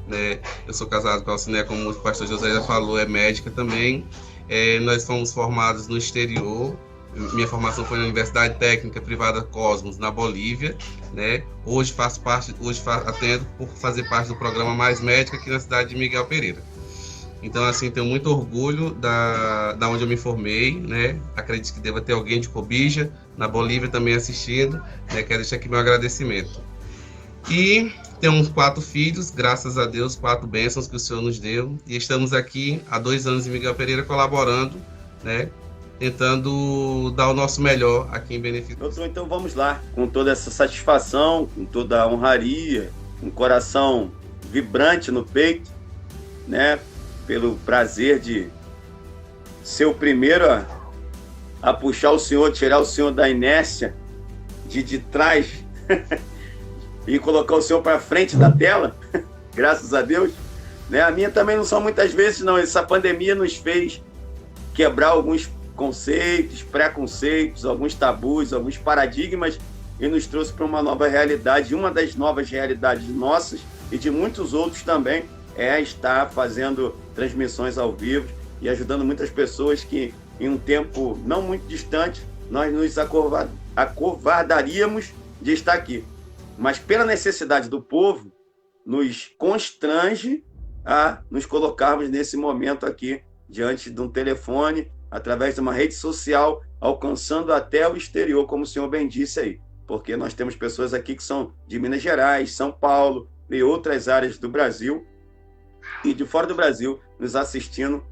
né? Eu sou casado com a Alciné, como o pastor José já falou, é médica também. Nós fomos formados no exterior. Minha formação foi na Universidade Técnica Privada Cosmos, na Bolívia, né? Atendo por fazer parte do programa Mais Médica aqui na cidade de Miguel Pereira. Então, assim, tenho muito orgulho da onde eu me formei, né? Acredito que deva ter alguém de Cobija, na Bolívia também assistindo, né? Quero deixar aqui meu agradecimento. E temos 4 filhos, graças a Deus, 4 bênçãos que o Senhor nos deu. E estamos aqui há 2 anos em Miguel Pereira colaborando, né? Tentando dar o nosso melhor aqui em benefício. Doutor, então vamos lá, com toda essa satisfação, com toda a honraria, com o coração vibrante no peito, né? Pelo prazer de ser o primeiro a puxar o senhor, tirar o senhor da inércia de trás e colocar o senhor para frente da tela, graças a Deus. Né? A minha também não são muitas vezes, não. Essa pandemia nos fez quebrar alguns conceitos, preconceitos, alguns tabus, alguns paradigmas e nos trouxe para uma nova realidade. Uma das novas realidades nossas e de muitos outros também é estar fazendo transmissões ao vivo e ajudando muitas pessoas que, em um tempo não muito distante, nós nos acovardaríamos de estar aqui. Mas pela necessidade do povo, nos constrange a nos colocarmos nesse momento aqui, diante de um telefone, através de uma rede social, alcançando até o exterior, como o senhor bem disse aí. Porque nós temos pessoas aqui que são de Minas Gerais, São Paulo e outras áreas do Brasil, e de fora do Brasil, nos assistindo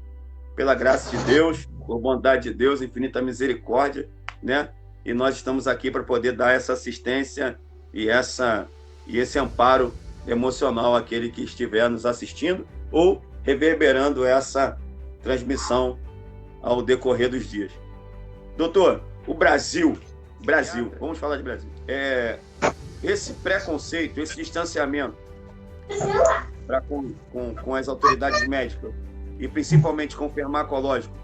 pela graça de Deus, por bondade de Deus, infinita misericórdia, né? E nós estamos aqui para poder dar essa assistência e esse amparo emocional àquele que estiver nos assistindo ou reverberando essa transmissão ao decorrer dos dias. Doutor, o Brasil, vamos falar de Brasil. Esse preconceito, esse distanciamento com as autoridades médicas e principalmente com o farmacológico,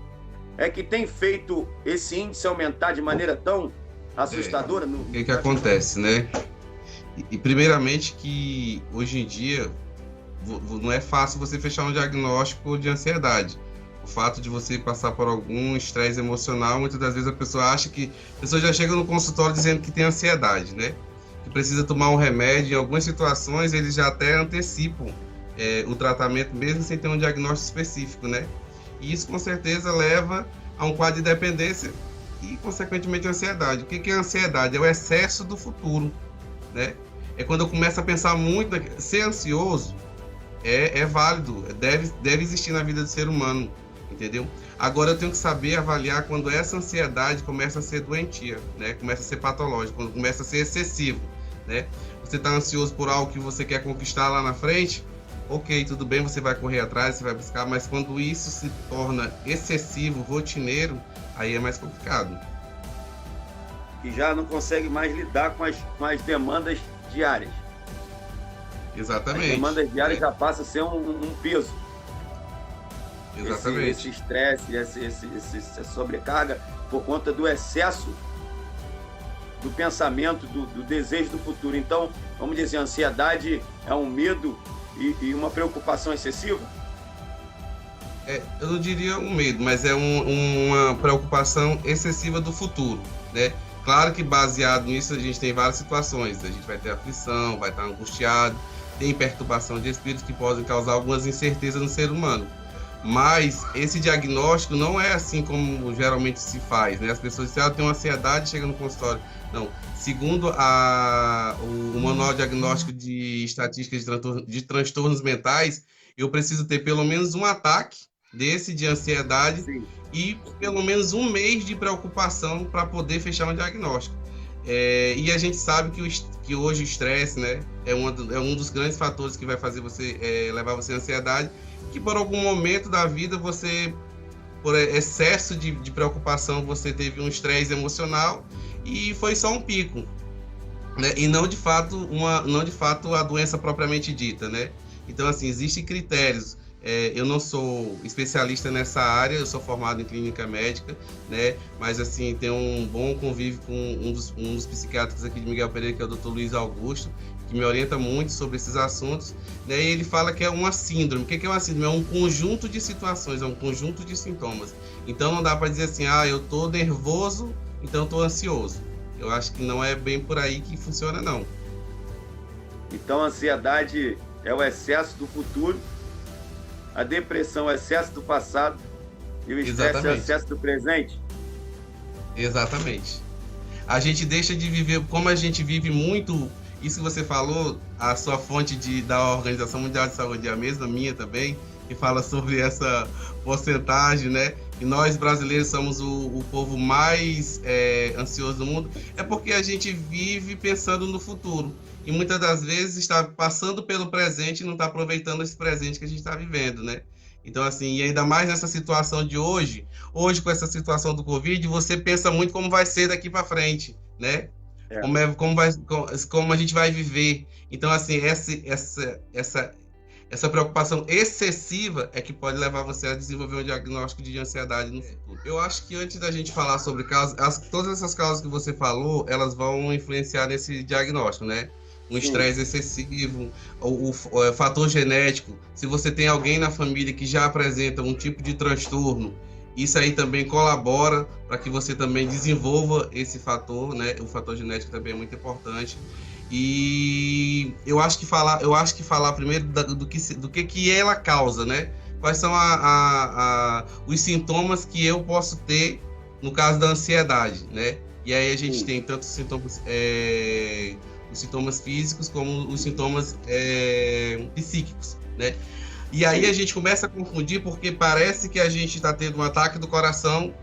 é que tem feito esse índice aumentar de maneira tão assustadora? O que acontece, né? E primeiramente que hoje em dia não é fácil você fechar um diagnóstico de ansiedade. O fato de você passar por algum estresse emocional, muitas das vezes a pessoa já chega no consultório dizendo que tem ansiedade, né? Que precisa tomar um remédio. Em algumas situações eles já até antecipam o tratamento mesmo sem ter um diagnóstico específico, né? E isso com certeza leva a um quadro de dependência e consequentemente ansiedade. O que é ansiedade? É o excesso do futuro, né? É quando eu começo a pensar muito. Ser ansioso é válido, deve existir na vida do ser humano, entendeu? Agora eu tenho que saber avaliar quando essa ansiedade começa a ser doentia, né? Começa a ser patológica, quando começa a ser excessivo, né? Você está ansioso por algo que você quer conquistar lá na frente, ok, tudo bem, você vai correr atrás, você vai buscar, mas quando isso se torna excessivo, rotineiro, aí é mais complicado. E já não consegue mais lidar com as demandas diárias. Exatamente. As demandas diárias já passa a ser um peso. Exatamente. Esse estresse, essa sobrecarga por conta do excesso do pensamento, do desejo do futuro. Então, vamos dizer, a ansiedade é um medo e uma preocupação excessiva? Eu não diria um medo, mas é uma preocupação excessiva do futuro, né? Claro que baseado nisso a gente tem várias situações. A gente vai ter aflição, vai estar angustiado, tem perturbação de espíritos que podem causar algumas incertezas no ser humano. Mas esse diagnóstico não é assim como geralmente se faz, né? As pessoas dizem, tem uma ansiedade, chega no consultório. Não. Segundo o Manual Diagnóstico de Estatísticas de Transtornos Mentais, eu preciso ter pelo menos um ataque desse de ansiedade. Sim. E pelo menos um mês de preocupação para poder fechar um diagnóstico. E a gente sabe que hoje o estresse, né, é um dos grandes fatores que vai fazer você levar você à ansiedade, que por algum momento da vida você, por excesso de preocupação, você teve um estresse emocional e foi só um pico, né, e não de fato a doença propriamente dita, né? Então, assim, existem critérios. Eu não sou especialista nessa área, eu sou formado em clínica médica, né? Mas, assim, tenho um bom convívio com um dos psiquiatras aqui de Miguel Pereira, que é o Dr. Luiz Augusto, que me orienta muito sobre esses assuntos, né? E ele fala que é uma síndrome. O que é uma síndrome? É um conjunto de situações, é um conjunto de sintomas. Então não dá para dizer assim, eu tô nervoso, então eu tô ansioso. Eu acho que não é bem por aí que funciona, não. Então a ansiedade é o excesso do futuro, a depressão é o excesso do passado e o estresse é o excesso do presente? Exatamente. A gente deixa de viver, como a gente vive muito, isso que você falou, a sua fonte da Organização Mundial de Saúde é a mesma, minha também, que fala sobre essa porcentagem, né? E nós brasileiros somos o povo mais ansioso do mundo, é porque a gente vive pensando no futuro. E muitas das vezes está passando pelo presente e não está aproveitando esse presente que a gente está vivendo, né? Então, assim, e ainda mais nessa situação de hoje com essa situação do Covid, você pensa muito como vai ser daqui para frente, né? Como a gente vai viver. Então, assim, essa preocupação excessiva é que pode levar você a desenvolver um diagnóstico de ansiedade no futuro. Eu acho que antes da gente falar sobre causas, todas essas causas que você falou, elas vão influenciar nesse diagnóstico, né? Um estresse excessivo, o fator genético. Se você tem alguém na família que já apresenta um tipo de transtorno, isso aí também colabora para que você também desenvolva esse fator, né? O fator genético também é muito importante. E eu acho que falar primeiro do que ela causa, né? Quais são os sintomas que eu posso ter no caso da ansiedade, né? E aí a gente tem tanto os sintomas físicos como os sintomas psíquicos, né? E aí a gente começa a confundir porque parece que a gente está tendo um ataque do coração,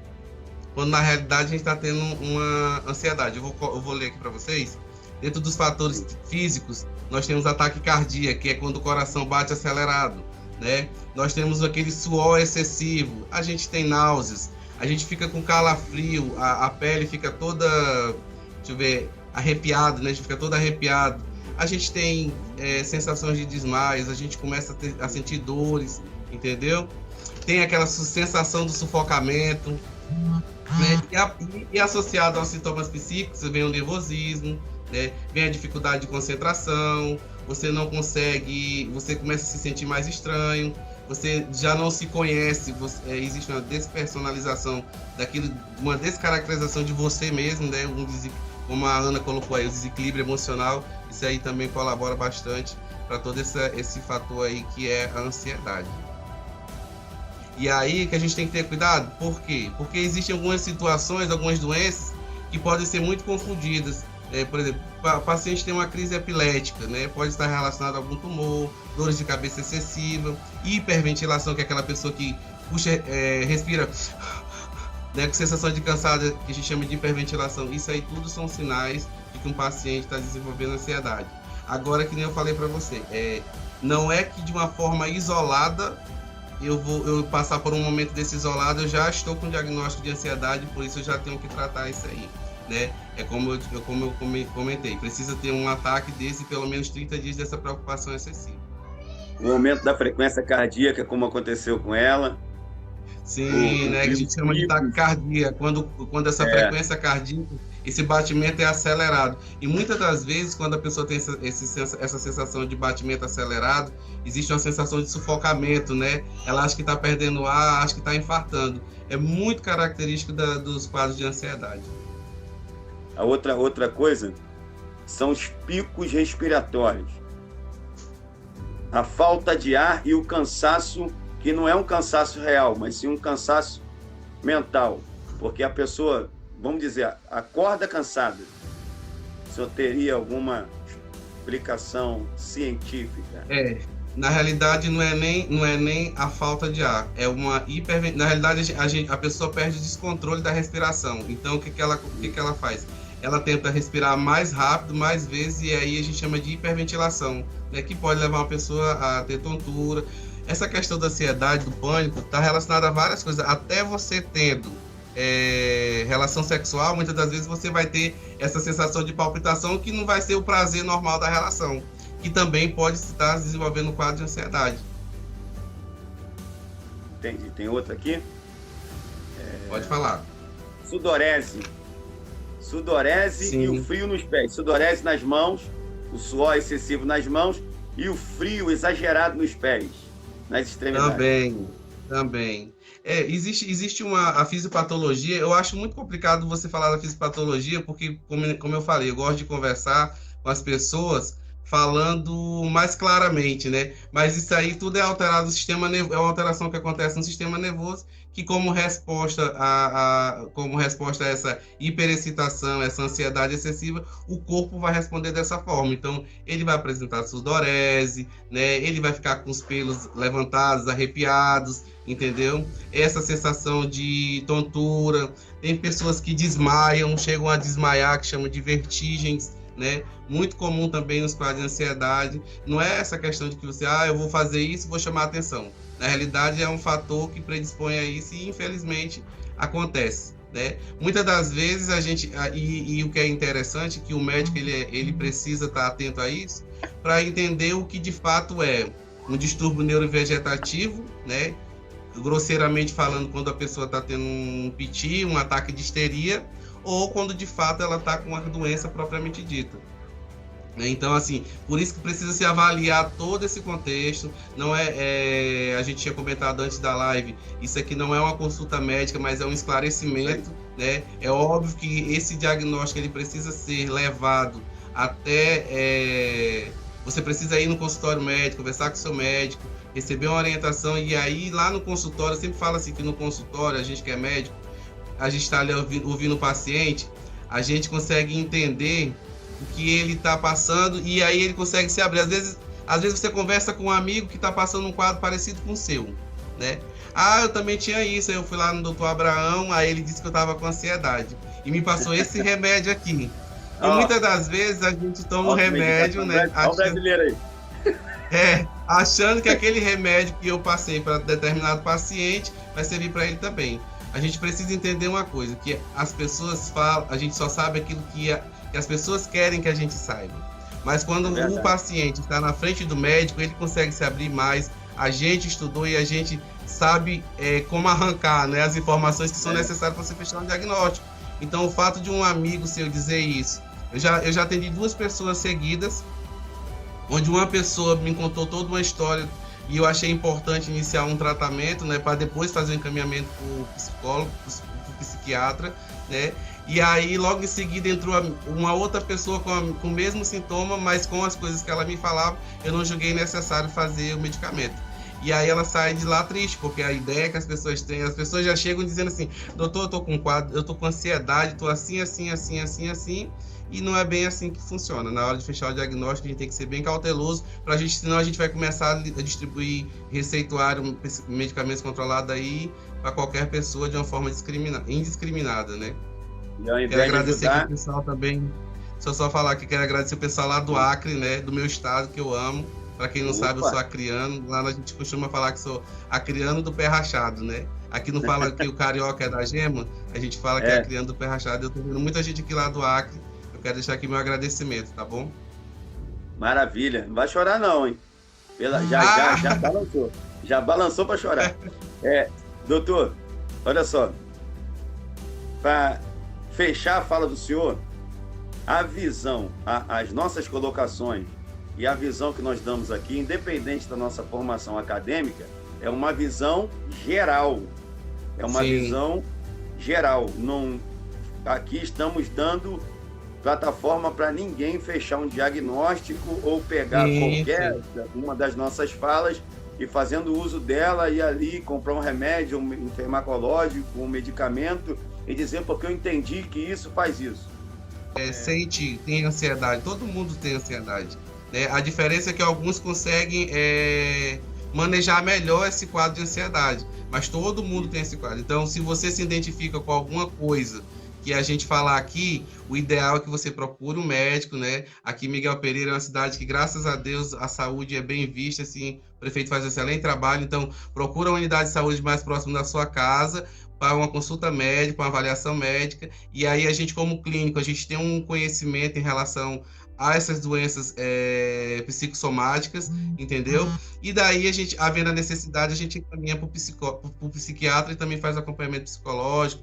quando na realidade a gente está tendo uma ansiedade. Eu vou ler aqui para vocês. Dentro dos fatores físicos, nós temos ataque cardíaco, que é quando o coração bate acelerado, né? Nós temos aquele suor excessivo, a gente tem náuseas, a gente fica com calafrio, a pele fica toda, arrepiada, né? A gente fica todo arrepiado. A gente tem sensações de desmaios, a gente começa a sentir dores, entendeu? Tem aquela sensação do sufocamento, né? E associado aos sintomas psíquicos, vem o nervosismo, né? Vem a dificuldade de concentração, você não consegue, você começa a se sentir mais estranho, você já não se conhece, existe uma despersonalização daquilo, uma descaracterização de você mesmo, né? Como a Ana colocou aí, o desequilíbrio emocional, isso aí também colabora bastante para todo esse fator aí que é a ansiedade. E aí que a gente tem que ter cuidado, por quê? Porque existem algumas situações, algumas doenças que podem ser muito confundidas. Por exemplo, o paciente tem uma crise epilética, né? Pode estar relacionado a algum tumor, dores de cabeça excessiva, hiperventilação, que é aquela pessoa que respira, né, com sensação de cansado, que a gente chama de hiperventilação. Isso aí tudo são sinais de que um paciente está desenvolvendo ansiedade. Agora, que nem eu falei para você, não é que de uma forma isolada eu passar por um momento desse isolado, eu já estou com diagnóstico de ansiedade, por isso eu já tenho que tratar isso aí, né? É como eu comentei, precisa ter um ataque desse pelo menos 30 dias dessa preocupação excessiva. O aumento da frequência cardíaca, como aconteceu com ela. Sim, né? Que a gente chama de taquicardia, quando essa frequência cardíaca, esse batimento é acelerado. E muitas das vezes, quando a pessoa tem essa sensação de batimento acelerado, existe uma sensação de sufocamento, né? Ela acha que está perdendo ar, acha que está infartando. É muito característico dos quadros de ansiedade. A outra coisa são os picos respiratórios. A falta de ar e o cansaço, que não é um cansaço real, mas sim um cansaço mental. Porque a pessoa, vamos dizer, acorda cansada. O senhor teria alguma explicação científica? Na realidade, não é nem a falta de ar, é uma Na realidade, a pessoa perde o descontrole da respiração. Então, o que ela faz? Ela tenta respirar mais rápido, mais vezes, e aí a gente chama de hiperventilação, né, que pode levar uma pessoa a ter tontura. Essa questão da ansiedade, do pânico, está relacionada a várias coisas. Até você tendo relação sexual, muitas das vezes você vai ter essa sensação de palpitação que não vai ser o prazer normal da relação, que também pode estar desenvolvendo um quadro de ansiedade. Entendi. Tem outra aqui? Pode falar. Sudorese Sim. E o frio nos pés. Sudorese nas mãos o suor excessivo nas mãos e o frio exagerado nos pés, nas extremidades. Também. Existe a fisiopatologia. Eu acho muito complicado você falar da fisiopatologia, porque, como eu falei, eu gosto de conversar com as pessoas falando mais claramente, né? Mas isso aí tudo é alterado no sistema nervoso, é uma alteração que acontece no sistema nervoso, que como resposta a essa hiperexcitação, essa ansiedade excessiva, o corpo vai responder dessa forma. Então, ele vai apresentar sudorese, né? Ele vai ficar com os pelos levantados, arrepiados, entendeu? Essa sensação de tontura. Tem pessoas que desmaiam, chegam a desmaiar, que chamam de vertigens, né? Muito comum também nos quadros de ansiedade. Não é essa questão de que você, eu vou fazer isso, vou chamar a atenção. Na realidade, é um fator que predispõe a isso e, infelizmente, acontece, né? Muitas das vezes a gente, e o que é interessante é que o médico ele precisa estar atento a isso para entender o que de fato é um distúrbio neurovegetativo, né? Grosseiramente falando, quando a pessoa está tendo um piti, um ataque de histeria, ou quando de fato ela está com uma doença propriamente dita. Então, assim, por isso que precisa se avaliar todo esse contexto. Não a gente tinha comentado antes da live, isso aqui não é uma consulta médica, mas é um esclarecimento, né? É óbvio que esse diagnóstico ele precisa ser levado até... você precisa ir no consultório médico, conversar com o seu médico, receber uma orientação, e aí lá no consultório, eu sempre falo assim que no consultório, a gente que é médico, a gente está ali ouvindo o paciente, a gente consegue entender o que ele está passando, e aí ele consegue se abrir. Às vezes você conversa com um amigo que está passando um quadro parecido com o seu, né? Eu também tinha isso, eu fui lá no Dr. Abraão, aí ele disse que eu estava com ansiedade, e me passou esse remédio aqui. E muitas das vezes a gente toma um remédio, né? Olha o brasileiro aí. Achando que aquele remédio que eu passei para determinado paciente vai servir para ele também. A gente precisa entender uma coisa, que as pessoas falam, a gente só sabe aquilo que as pessoas querem que a gente saiba. Mas quando o paciente está na frente do médico, ele consegue se abrir mais. A gente estudou e a gente sabe como arrancar, né, as informações que são necessárias para você fechar um diagnóstico. Então, o fato de um amigo seu dizer isso, eu já atendi 2 pessoas seguidas, onde uma pessoa me contou toda uma história e eu achei importante iniciar um tratamento, né, para depois fazer um encaminhamento para o psicólogo, para o psiquiatra, né? E aí, logo em seguida, entrou uma outra pessoa com o mesmo sintoma, mas com as coisas que ela me falava, eu não julguei necessário fazer o medicamento. E aí ela sai de lá triste, porque a ideia que as pessoas têm, as pessoas já chegam dizendo assim, doutor, eu tô com ansiedade, tô assim, e não é bem assim que funciona. Na hora de fechar o diagnóstico, a gente tem que ser bem cauteloso, senão a gente vai começar a distribuir receituário, medicamentos controlados aí para qualquer pessoa de uma forma indiscriminada, né? E ao invés quero agradecer de ajudar... aqui o pessoal também. Deixa eu só falar que quero agradecer o pessoal lá do Acre, né? Do meu estado, que eu amo. Para quem não sabe, eu sou acriano. Lá a gente costuma falar que sou acriano do pé rachado, né? Aqui não fala que o carioca é da gema, a gente fala que é acriano do pé rachado. Eu tô vendo muita gente aqui lá do Acre. Eu quero deixar aqui meu agradecimento, tá bom? Maravilha. Não vai chorar não, hein? Já balançou. Já balançou para chorar. Doutor, olha só. Para fechar a fala do senhor, a visão, as nossas colocações e a visão que nós damos aqui, independente da nossa formação acadêmica, é uma visão geral. É uma visão geral. Aqui estamos dando plataforma para ninguém fechar um diagnóstico ou pegar qualquer uma das nossas falas e fazendo uso dela e ali comprar um remédio, um farmacológico, um medicamento e dizer porque eu entendi que isso faz isso. Tem ansiedade, todo mundo tem ansiedade, né? A diferença é que alguns conseguem manejar melhor esse quadro de ansiedade, mas todo mundo tem esse quadro. Então, se você se identifica com alguma coisa que a gente falar aqui, o ideal é que você procure um médico, né? Aqui Miguel Pereira é uma cidade que, graças a Deus, a saúde é bem vista, assim, o prefeito faz um excelente trabalho, então procura uma unidade de saúde mais próxima da sua casa para uma consulta médica, uma avaliação médica, e aí a gente, como clínico, a gente tem um conhecimento em relação a essas doenças psicossomáticas, entendeu? E daí, a gente, havendo a necessidade, a gente encaminha para o psiquiatra e também faz acompanhamento psicológico,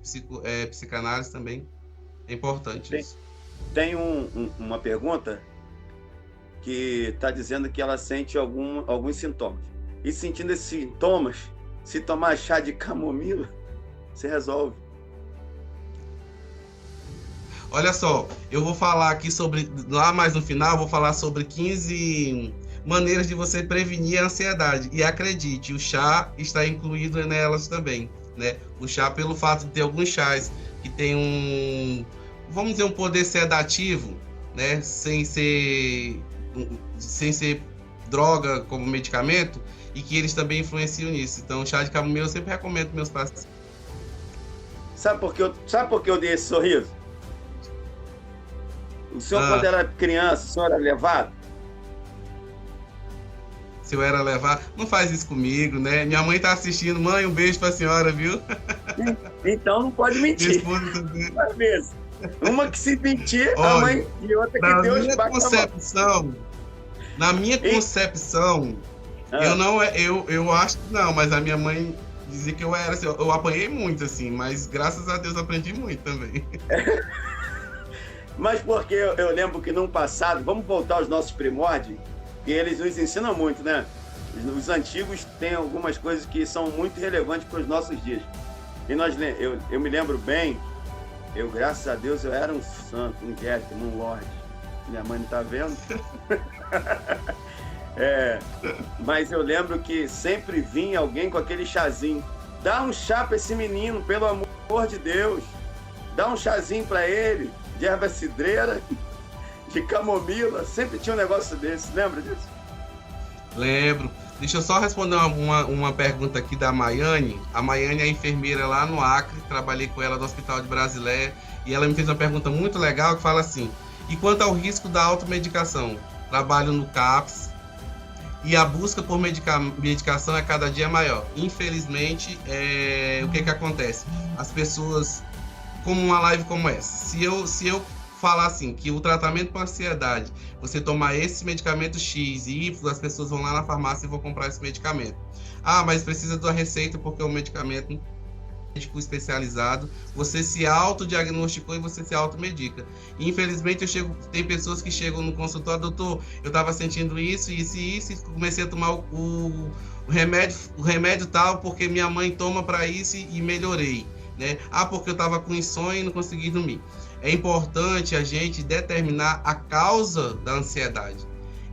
psicanálise também. É importante isso. Tem uma pergunta. que está dizendo que ela sente alguns sintomas. E sentindo esses sintomas, se tomar chá de camomila, você resolve. Olha só, eu vou falar aqui sobre, lá mais no final, eu vou falar sobre 15 maneiras de você prevenir a ansiedade. E acredite, o chá está incluído nelas também, né? O chá, pelo fato de ter alguns chás que tem vamos dizer, um poder sedativo, né? Sem ser droga como medicamento, e que eles também influenciam nisso. Então, o chá de camomila eu sempre recomendo para meus pacientes. Sabe por que eu dei esse sorriso? O senhor, quando era criança, o senhor era levado? Se eu era levar, não faz isso comigo, né? Minha mãe tá assistindo. Mãe, um beijo pra senhora, viu? Então não pode mentir. Minha esposa também. Uma que se mentir, olha, a mãe, e outra que Deus bate na minha concepção, eu acho que não, mas a minha mãe dizia que eu era assim, eu apanhei muito, assim, mas graças a Deus aprendi muito também. Mas porque eu lembro que no passado, vamos voltar aos nossos primórdios, que eles nos ensinam muito, né? Os antigos têm algumas coisas que são muito relevantes para os nossos dias. E eu me lembro bem, graças a Deus, eu era um santo, um Getman, um Lorde. Minha mãe não está vendo? Mas eu lembro que sempre vinha alguém com aquele chazinho. Dá um chá para esse menino, pelo amor de Deus. Dá um chazinho para ele, de erva cidreira, de camomila. Sempre tinha um negócio desse. Lembra disso? Lembro. Deixa eu só responder uma pergunta aqui da Maiane. A Maiane é enfermeira lá no Acre, trabalhei com ela no Hospital de Brasileia, e ela me fez uma pergunta muito legal que fala assim: e quanto ao risco da automedicação? Trabalho no CAPS e a busca por medicação é cada dia maior. Infelizmente, o que acontece? As pessoas, como uma live como essa, se eu falar assim, que o tratamento para ansiedade, você tomar esse medicamento X e Y, as pessoas vão lá na farmácia e vão comprar esse medicamento. Ah, mas precisa da receita porque é um medicamento médico especializado, você se autodiagnosticou e você se automedica. E, infelizmente, tem pessoas que chegam no consultório: doutor, eu estava sentindo isso, e comecei a tomar o remédio tal, porque minha mãe toma para isso e melhorei, né? Ah, porque eu estava com insônia e não consegui dormir. É importante a gente determinar a causa da ansiedade,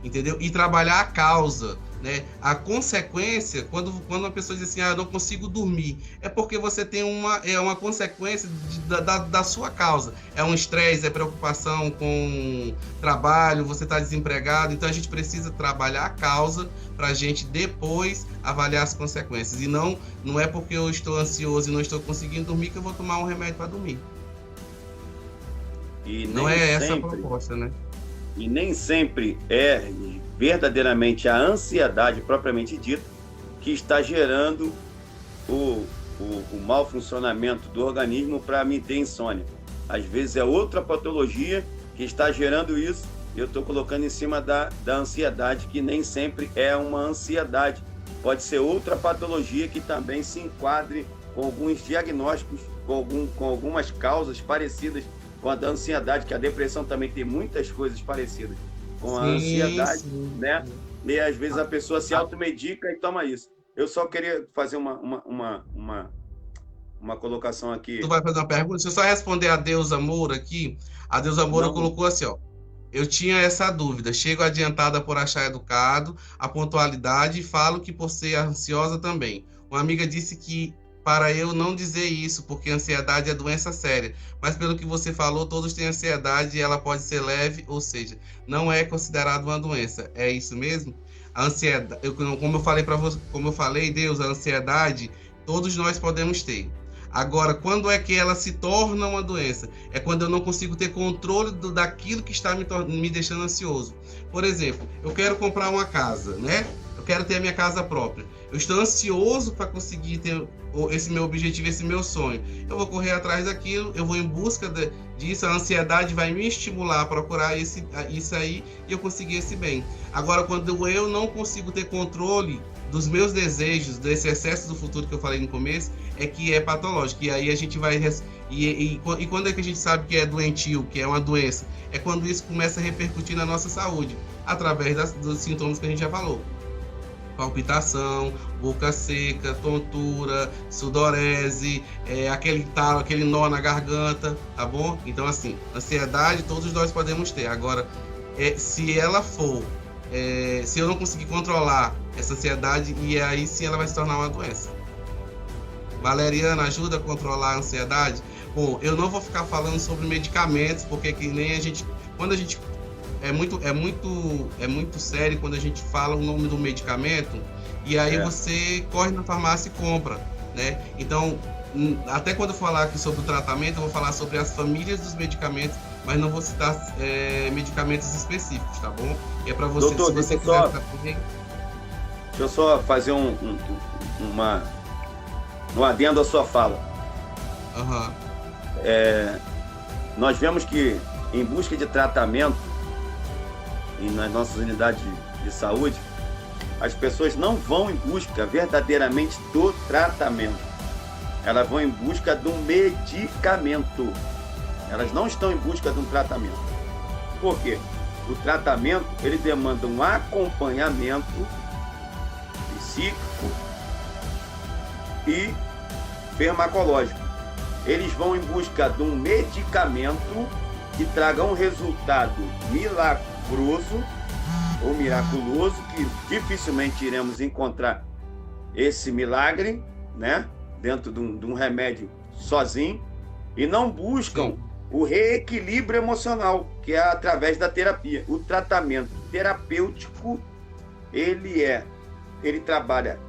entendeu? E trabalhar a causa, né? A consequência, quando uma pessoa diz assim: eu não consigo dormir, é porque você tem uma consequência da sua causa. É um estresse, é preocupação com trabalho, você está desempregado. Então a gente precisa trabalhar a causa para a gente depois avaliar as consequências. E não é porque eu estou ansioso e não estou conseguindo dormir que eu vou tomar um remédio para dormir. E não é essa a proposta, né? E nem sempre é verdadeiramente a ansiedade propriamente dita que está gerando o mau funcionamento do organismo para me ter insônia. Às vezes é outra patologia que está gerando isso. Eu estou colocando em cima da ansiedade, que nem sempre é uma ansiedade. Pode ser outra patologia que também se enquadre com alguns diagnósticos, com algumas causas parecidas com a da ansiedade, que a depressão também tem muitas coisas parecidas com a ansiedade, né? E às vezes a pessoa se automedica e toma isso. Eu só queria fazer uma colocação aqui. Tu vai fazer uma pergunta? Deixa eu só responder a Deusa Moura aqui. A Deusa Moura colocou assim, ó: eu tinha essa dúvida, chego adiantada por achar educado a pontualidade e falo que por ser ansiosa também. Uma amiga disse que para eu não dizer isso, porque ansiedade é doença séria. Mas pelo que você falou, todos têm ansiedade e ela pode ser leve, ou seja, não é considerada uma doença. É isso mesmo? A ansiedade, como eu falei, Deus, a ansiedade, todos nós podemos ter. Agora, quando é que ela se torna uma doença? É quando eu não consigo ter controle daquilo que está me deixando ansioso. Por exemplo, eu quero comprar uma casa, né? Eu quero ter a minha casa própria. Eu estou ansioso para conseguir ter esse meu objetivo, esse meu sonho. Eu vou correr atrás daquilo, eu vou em busca disso, a ansiedade vai me estimular a procurar isso aí e eu conseguir esse bem. Agora, quando eu não consigo ter controle dos meus desejos, desse excesso do futuro que eu falei no começo, é que é patológico. E aí a gente vai... E quando é que a gente sabe que é doentio, que é uma doença? É quando isso começa a repercutir na nossa saúde, através dos sintomas que a gente já falou. Palpitação, boca seca, tontura, sudorese, aquele talo, aquele nó na garganta, tá bom? Então, assim, ansiedade todos nós podemos ter. Agora, se ela for, se eu não conseguir controlar essa ansiedade, e aí sim ela vai se tornar uma doença. Valeriana, ajuda a controlar a ansiedade? Bom, eu não vou ficar falando sobre medicamentos, porque que nem a gente... Quando a gente... É muito sério quando a gente fala o nome do medicamento e aí você corre na farmácia e compra, né? Então, até quando eu falar aqui sobre o tratamento, eu vou falar sobre as famílias dos medicamentos, mas não vou citar medicamentos específicos, tá bom? É para você, doutor, se você quiser... Deixa eu só fazer um adendo à sua fala. Uhum. Nós vemos que em busca de tratamento e nas nossas unidades de saúde, as pessoas não vão em busca verdadeiramente do tratamento. Elas vão em busca de um medicamento. Elas não estão em busca de um tratamento. Por quê? O tratamento, ele demanda um acompanhamento psíquico e farmacológico. Eles vão em busca de um medicamento que traga um resultado milagroso ou miraculoso, que dificilmente iremos encontrar esse milagre, né, dentro de um remédio sozinho, e não buscam o reequilíbrio emocional, que é através da terapia. O tratamento terapêutico, ele trabalha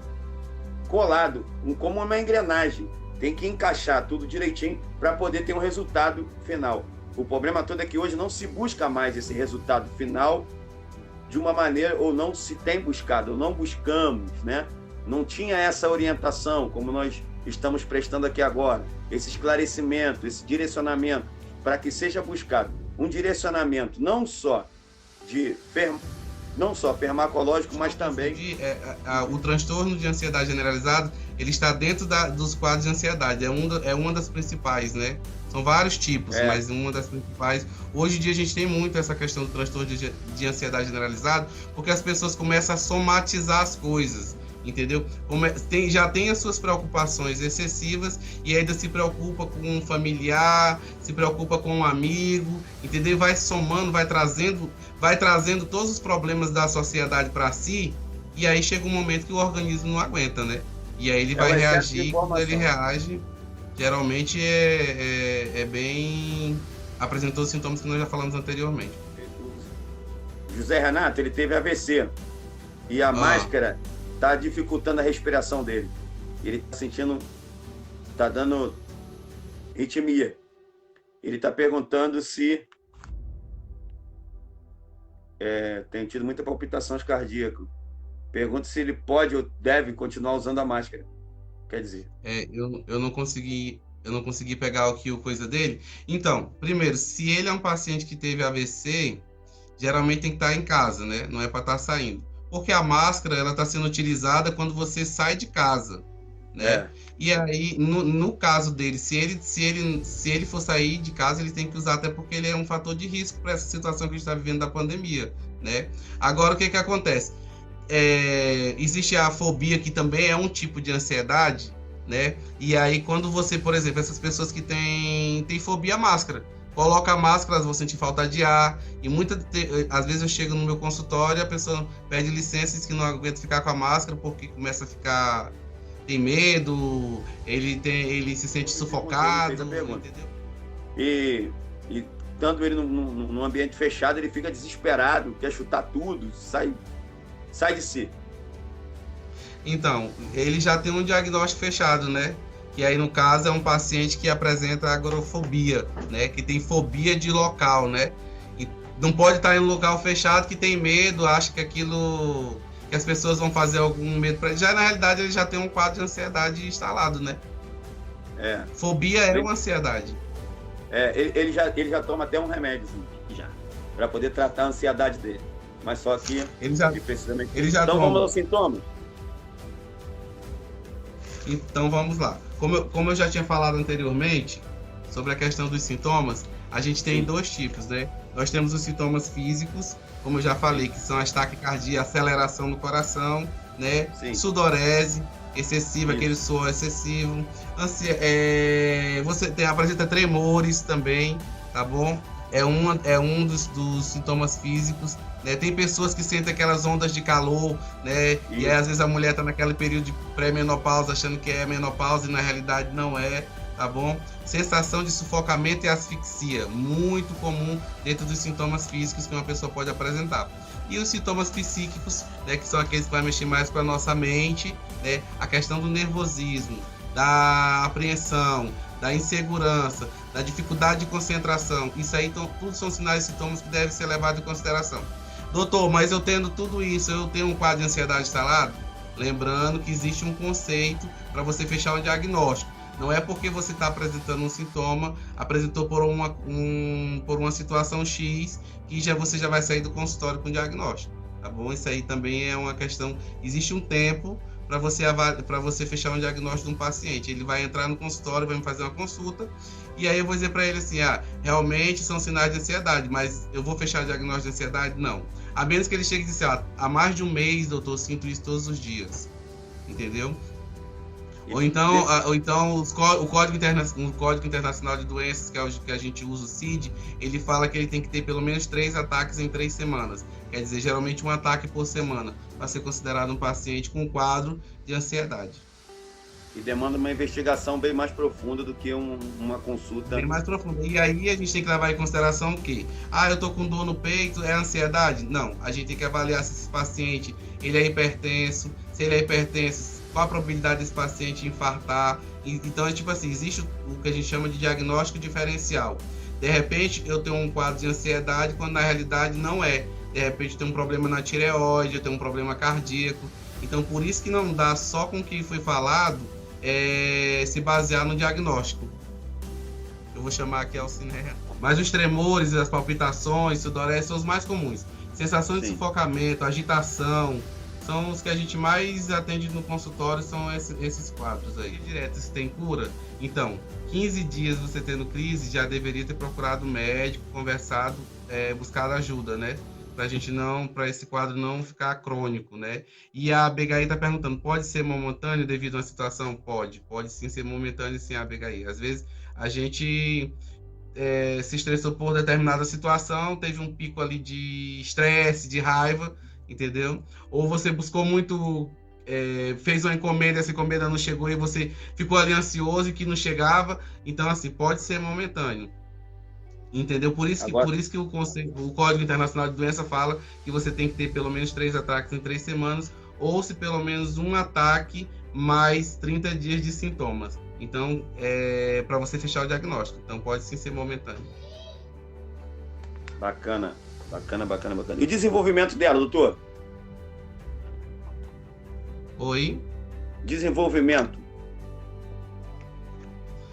colado, como uma engrenagem, tem que encaixar tudo direitinho para poder ter um resultado final. O problema todo é que hoje não se busca mais esse resultado final de uma maneira, ou não se tem buscado, ou não buscamos, né? Não tinha essa orientação, como nós estamos prestando aqui agora, esse esclarecimento, esse direcionamento, para que seja buscado um direcionamento não só farmacológico, mas também... O transtorno de ansiedade generalizado, ele está dentro dos quadros de ansiedade, é uma das principais, né? São vários tipos, mas uma das principais... Hoje em dia a gente tem muito essa questão do transtorno de ansiedade generalizado, porque as pessoas começam a somatizar as coisas, entendeu? Já tem as suas preocupações excessivas e ainda se preocupa com um familiar, se preocupa com um amigo, entendeu? Vai somando, vai trazendo todos os problemas da sociedade para si, e aí chega um momento que o organismo não aguenta, né? E aí ele vai reagir, quando ele reage, geralmente apresentou os sintomas que nós já falamos anteriormente. José Renato, ele teve AVC, e a máscara está dificultando a respiração dele. Ele está sentindo, está dando arritmia. Ele está perguntando se tem tido muita palpitação cardíaca. Pergunta se ele pode ou deve continuar usando a máscara. Quer dizer... Eu não consegui pegar aqui o coisa dele. Então, primeiro, se ele é um paciente que teve AVC, geralmente tem que estar em casa, né? Não é para estar saindo. Porque a máscara, ela está sendo utilizada quando você sai de casa, né? E aí, no caso dele, se ele for sair de casa, ele tem que usar, até porque ele é um fator de risco para essa situação que a gente está vivendo da pandemia, né? Agora, o que acontece? Existe a fobia, que também é um tipo de ansiedade, né? E aí, quando você, por exemplo, essas pessoas que têm fobia à máscara, coloca a máscara, elas vão sentir falta de ar, e às vezes eu chego no meu consultório e a pessoa pede licença e diz que não aguenta ficar com a máscara porque começa a ficar... tem medo, ele se sente sufocado, entendeu? E estando ele num ambiente fechado, ele fica desesperado, quer chutar tudo, sai de si. Então, ele já tem um diagnóstico fechado, né? Que aí, no caso, é um paciente que apresenta agorafobia, né? Que tem fobia de local, né? E não pode estar em um local fechado, que tem medo, acha que aquilo... que as pessoas vão fazer algum medo para ele. Já, na realidade, ele já tem um quadro de ansiedade instalado, né? Fobia é uma ansiedade. Ele já toma até um remédio, já, para poder tratar a ansiedade dele. Mas só que ele já precisamente... Ele já então toma. Vamos aos sintomas. Então vamos lá. Como eu já tinha falado anteriormente sobre a questão dos sintomas, a gente tem dois tipos, né? Nós temos os sintomas físicos, como eu já falei, que são as taquicardia, aceleração no coração, né? Sim. Sudorese excessiva, aquele suor excessivo. Você apresenta tremores também, tá bom? É um dos sintomas físicos. Né? Tem pessoas que sentem aquelas ondas de calor, né? E aí, às vezes a mulher está naquele período de pré-menopausa achando que é menopausa e na realidade não é, tá bom? Sensação de sufocamento e asfixia, muito comum dentro dos sintomas físicos que uma pessoa pode apresentar. E os sintomas psíquicos, né, que são aqueles que vão mexer mais com a nossa mente, né? A questão do nervosismo, da apreensão, da insegurança, da dificuldade de concentração. Isso aí, tudo são sinais e sintomas que devem ser levados em consideração. Doutor, mas eu tendo tudo isso, eu tenho um quadro de ansiedade instalado? Lembrando que existe um conceito para você fechar um diagnóstico. Não é porque você está apresentando um sintoma, apresentou por uma situação X, que você já vai sair do consultório com diagnóstico, tá bom? Isso aí também é uma questão, existe um tempo para você fechar um diagnóstico de um paciente. Ele vai entrar no consultório, vai me fazer uma consulta, e aí eu vou dizer para ele assim, realmente são sinais de ansiedade, mas eu vou fechar o diagnóstico de ansiedade? Não. A menos que ele chegue e diga assim, há mais de um mês, doutor, eu sinto isso todos os dias. Entendeu? Ou então o Código Internacional de Doenças, que é o que a gente usa, o CID, ele fala que ele tem que ter pelo menos 3 ataques em 3 semanas. Quer dizer, geralmente um ataque por semana, para ser considerado um paciente com quadro de ansiedade. E demanda uma investigação bem mais profunda do que uma consulta. Bem mais profunda. E aí a gente tem que levar em consideração o quê? Eu tô com dor no peito, é ansiedade? Não. A gente tem que avaliar se esse paciente ele é hipertenso. Se ele é hipertenso, qual a probabilidade desse paciente infartar? Então, é tipo assim, existe o que a gente chama de diagnóstico diferencial. De repente, eu tenho um quadro de ansiedade, quando na realidade não é. De repente, eu tenho um problema na tireoide, eu tenho um problema cardíaco. Então, por isso que não dá só com o que foi falado se basear no diagnóstico. Eu vou chamar aqui Alciné. Mas os tremores, as palpitações, sudorese são os mais comuns. Sensações de sufocamento, agitação, são os que a gente mais atende no consultório, são esses quadros aí. Direto, se tem cura? Então, 15 dias você tendo crise, já deveria ter procurado um médico, conversado, buscado ajuda, né? Para esse quadro não ficar crônico, né? E a Abigail está perguntando, pode ser momentâneo devido a uma situação? Pode sim ser momentâneo, sim, a Abigail. Às vezes a gente se estressou por determinada situação, teve um pico ali de estresse, de raiva, entendeu? Ou você buscou muito, fez uma encomenda, essa encomenda não chegou e você ficou ali ansioso e que não chegava. Então, assim, pode ser momentâneo. Entendeu? Por isso que o Código Internacional de Doença fala que você tem que ter pelo menos 3 ataques em 3 semanas, ou se pelo menos um ataque mais 30 dias de sintomas. Então, para você fechar o diagnóstico. Então, pode sim ser momentâneo. Bacana. E o desenvolvimento dela, doutor? Oi? Desenvolvimento.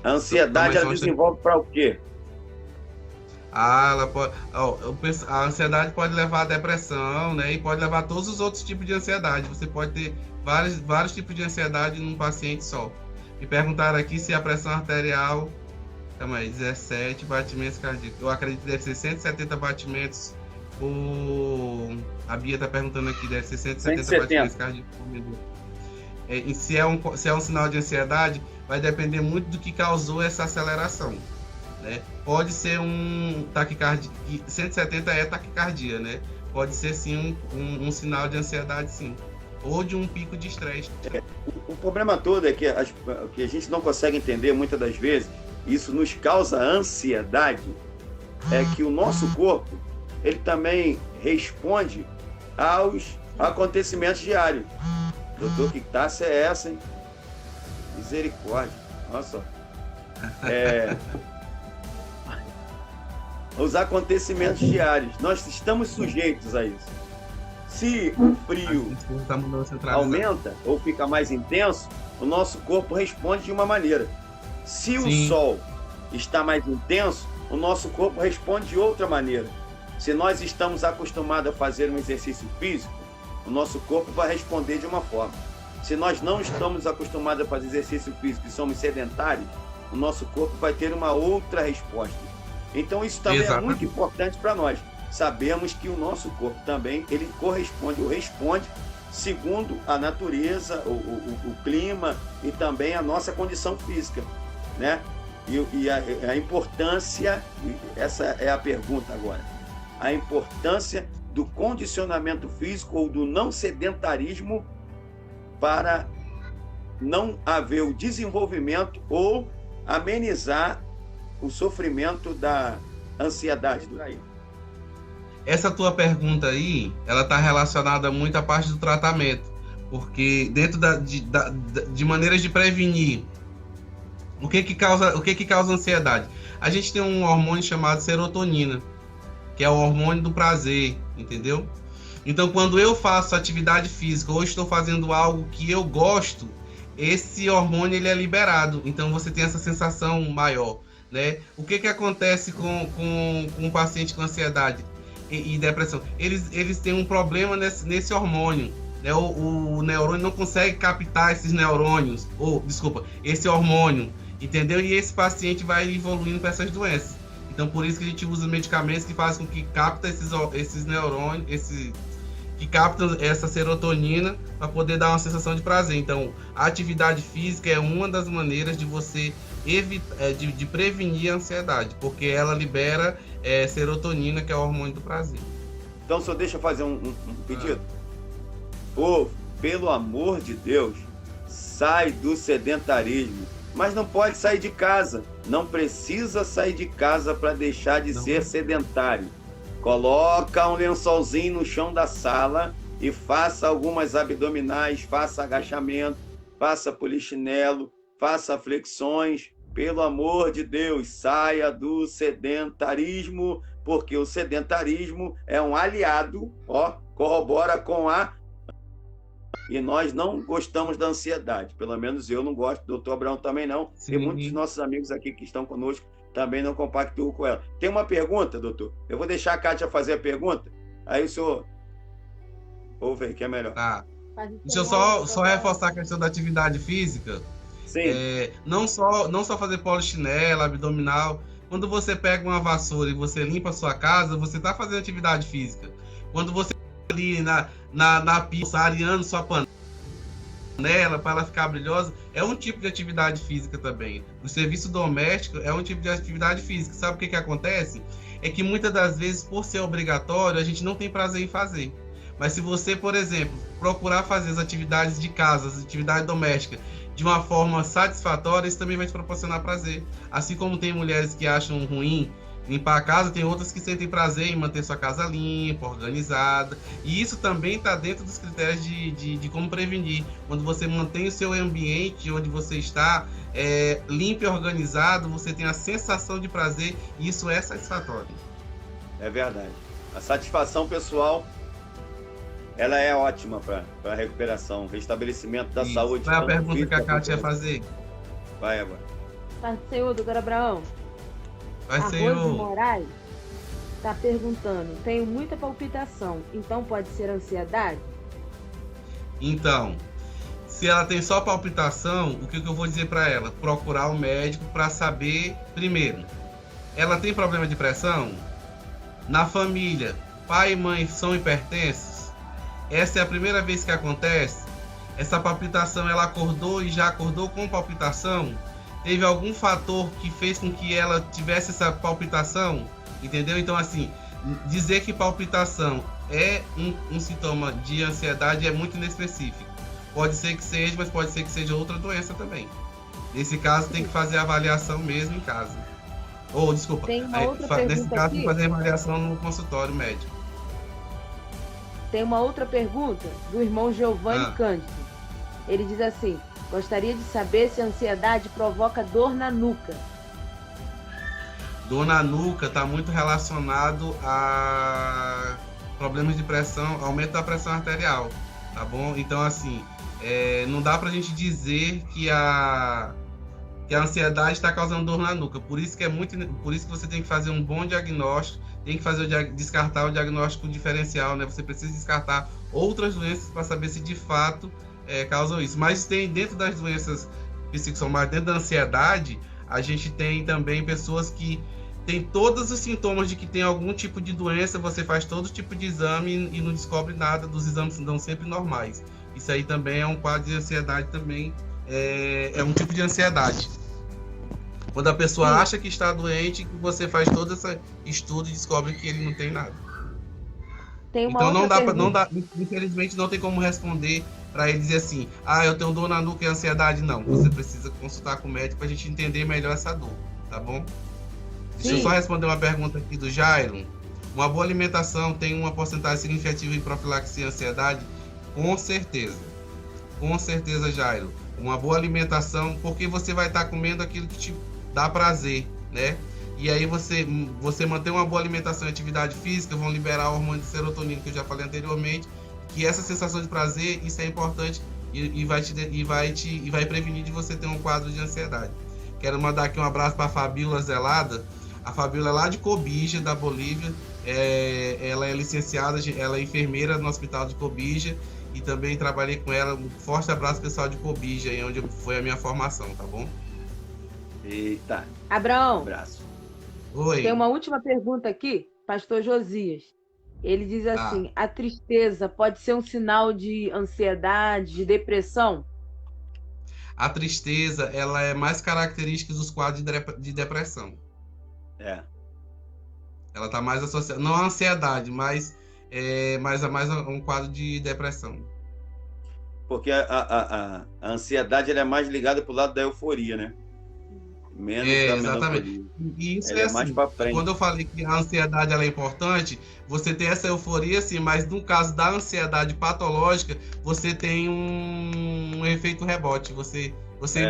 A ansiedade, ela desenvolve para o quê? Ela pode, a ansiedade pode levar à depressão, né? E pode levar a todos os outros tipos de ansiedade. Você pode ter vários tipos de ansiedade num paciente só. Me perguntaram aqui se a pressão arterial... Calma aí, 17 batimentos cardíacos. Eu acredito que deve ser 170 batimentos por... A Bia está perguntando aqui, deve ser 170 batimentos cardíacos por minuto. E se é um sinal de ansiedade, vai depender muito do que causou essa aceleração. Né? Pode ser um taquicardia, 170 é taquicardia, né? Pode ser sim um sinal de ansiedade, sim, ou de um pico de estresse. O problema todo é que a gente não consegue entender muitas das vezes, isso nos causa ansiedade, é que o nosso corpo, ele também responde aos acontecimentos diários. Doutor, que taça é essa, hein? Misericórdia, nossa. Os acontecimentos diários. Nós estamos sujeitos a isso. Se o frio aumenta ou fica mais intenso, o nosso corpo responde de uma maneira. Se o sol está mais intenso, o nosso corpo responde de outra maneira. Se nós estamos acostumados a fazer um exercício físico, o nosso corpo vai responder de uma forma. Se nós não estamos acostumados a fazer exercício físico e somos sedentários, o nosso corpo vai ter uma outra resposta. Então isso também é muito importante para nós. Sabemos que o nosso corpo também, ele corresponde ou responde segundo a natureza, o clima e também a nossa condição física, né? E a importância, essa é a pergunta agora, a importância do condicionamento físico ou do não sedentarismo para não haver o desenvolvimento ou amenizar o sofrimento da ansiedade do Jair. Essa tua pergunta aí, ela está relacionada muito à parte do tratamento, porque dentro de maneiras de prevenir, o que causa ansiedade? A gente tem um hormônio chamado serotonina, que é o hormônio do prazer, entendeu? Então, quando eu faço atividade física ou estou fazendo algo que eu gosto, esse hormônio ele é liberado, então você tem essa sensação maior, né? O que acontece com um paciente com ansiedade e depressão? Eles têm um problema nesse hormônio, né? O neurônio não consegue captar esses neurônios, esse hormônio, entendeu? E esse paciente vai evoluindo para essas doenças. Então, por isso que a gente usa medicamentos que fazem com que capta esses neurônios, que captam essa serotonina para poder dar uma sensação de prazer. Então, a atividade física é uma das maneiras de você de prevenir a ansiedade, porque ela libera serotonina, que é o hormônio do prazer. Então, só deixa eu fazer um pedido. Povo, pelo amor de Deus, sai do sedentarismo. Mas não pode sair de casa. Não precisa sair de casa para deixar de ser sedentário. Coloca um lençolzinho no chão da sala e faça algumas abdominais, faça agachamento, faça polichinelo, faça flexões. Pelo amor de Deus, saia do sedentarismo, porque o sedentarismo é um aliado, corrobora com e nós não gostamos da ansiedade. Pelo menos eu não gosto, o doutor Abraão também não. Sim. E muitos dos nossos amigos aqui que estão conosco também não compactuam com ela. Tem uma pergunta, doutor? Eu vou deixar a Kátia fazer a pergunta, aí o senhor ouve aí, que é melhor. Tá. Deixa eu só reforçar a questão da atividade física. Sim. Não só fazer polichinelo, abdominal. Quando você pega uma vassoura e você limpa a sua casa, você está fazendo atividade física. Quando você ali na pista, areando sua panela para ela ficar brilhosa, é um tipo de atividade física também. O serviço doméstico é um tipo de atividade física. Sabe o que acontece? É que muitas das vezes, por ser obrigatório, a gente não tem prazer em fazer. Mas se você, por exemplo, procurar fazer as atividades de casa, as atividades domésticas, de uma forma satisfatória, isso também vai te proporcionar prazer. Assim como tem mulheres que acham ruim limpar a casa, tem outras que sentem prazer em manter sua casa limpa, organizada. E isso também está dentro dos critérios de como prevenir. Quando você mantém o seu ambiente onde você está limpo e organizado, você tem a sensação de prazer e isso é satisfatório. É verdade. A satisfação pessoal, ela é ótima para a recuperação, restabelecimento da saúde. Qual é a pergunta que a Kátia ia fazer? Vai agora. Paz do Senhor, doutor Abraão. Vai ser Rose Moraes está perguntando: tenho muita palpitação, então pode ser ansiedade? Então, se ela tem só palpitação, o que eu vou dizer para ela? Procurar um médico para saber, primeiro, ela tem problema de pressão? Na família, pai e mãe são hipertensos? Essa é a primeira vez que acontece? Essa palpitação, ela acordou e já acordou com palpitação? Teve algum fator que fez com que ela tivesse essa palpitação? Entendeu? Então, assim, dizer que palpitação é um sintoma de ansiedade é muito inespecífico. Pode ser que seja, mas pode ser que seja outra doença também. Nesse caso, tem que fazer a avaliação mesmo em casa. Desculpa, nesse caso, tem que fazer a avaliação no consultório médico. Tem uma outra pergunta do irmão Giovanni Cândido. Ele diz assim: gostaria de saber se a ansiedade provoca dor na nuca. Dor na nuca está muito relacionado a problemas de pressão, aumento da pressão arterial, tá bom? Então, assim, não dá pra gente dizer que a ansiedade está causando dor na nuca. Por isso que você tem que fazer um bom diagnóstico, tem que descartar o diagnóstico diferencial, né? Você precisa descartar outras doenças para saber se de fato causam isso. Mas tem dentro das doenças psicossomáticas, dentro da ansiedade, a gente tem também pessoas que têm todos os sintomas de que tem algum tipo de doença, você faz todo tipo de exame e não descobre nada, dos exames dão sempre normais. Isso aí também é um quadro de ansiedade, também é um tipo de ansiedade. Quando a pessoa acha que está doente, você faz todo esse estudo e descobre que ele não tem nada. Então não dá, infelizmente não tem como responder para ele dizer assim, eu tenho dor na nuca e ansiedade. Não, você precisa consultar com o médico para a gente entender melhor essa dor, tá bom? Deixa eu só responder uma pergunta aqui do Jairo. Uma boa alimentação tem uma porcentagem significativa em profilaxia e ansiedade? Com certeza, Jairo. Uma boa alimentação, porque você vai estar comendo aquilo que te dá prazer, né? E aí você manter uma boa alimentação e atividade física vão liberar o hormônio de serotonina, que eu já falei anteriormente, que essa sensação de prazer, isso é importante e vai prevenir de você ter um quadro de ansiedade. Quero mandar aqui um abraço para a Fabíola Zelada. A Fabíola é lá de Cobija, da Bolívia. Ela é licenciada, ela é enfermeira no hospital de Cobija e também trabalhei com ela. Um forte abraço pessoal de Cobija, onde foi a minha formação, tá bom? Eita. Abraão. Um abraço. Oi. Tem uma última pergunta aqui, pastor Josias. Ele diz assim, a tristeza pode ser um sinal de ansiedade, de depressão? A tristeza, ela é mais característica dos quadros de depressão. Ela está mais associada, não a ansiedade, mas é mais um quadro de depressão. Porque a ansiedade ela é mais ligada para o lado da euforia, né? Menos da exatamente. E isso ela é mais para frente. Quando eu falei que a ansiedade ela é importante, você tem essa euforia, sim, mas no caso da ansiedade patológica, você tem um efeito rebote, você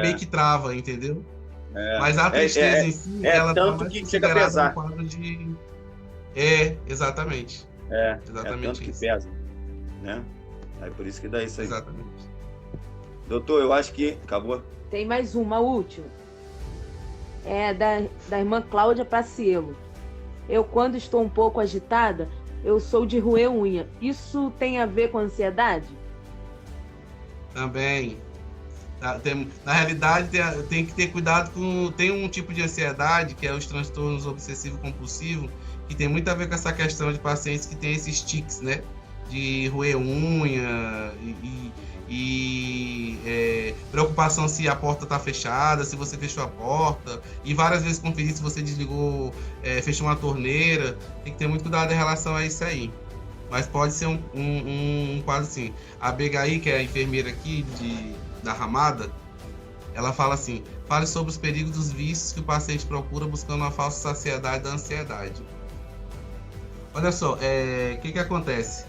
meio que trava, entendeu? Mas a tristeza em si, ela tanto tá mais que chega a pesar. Um quadro de... exatamente. Exatamente tanto isso. Que pesa, né? Aí por isso que dá isso aí. Exatamente. Doutor, eu acho que acabou. Tem mais uma, última. É da irmã Cláudia Paciello. Eu, quando estou um pouco agitada, eu sou de roer unha. Isso tem a ver com ansiedade? Também. Na realidade, tem que ter cuidado com... Tem um tipo de ansiedade, que é os transtornos obsessivo-compulsivo, que tem muito a ver com essa questão de pacientes que têm esses tics, né? De roer unha preocupação se a porta está fechada, se você fechou a porta, e várias vezes conferir se você desligou, fechou uma torneira. Tem que ter muito cuidado em relação a isso aí. Mas pode ser um quadro assim. A Begaí, que é a enfermeira aqui da Ramada, ela fala assim: fale sobre os perigos dos vícios que o paciente procura buscando uma falsa saciedade da ansiedade. Olha só, o que acontece?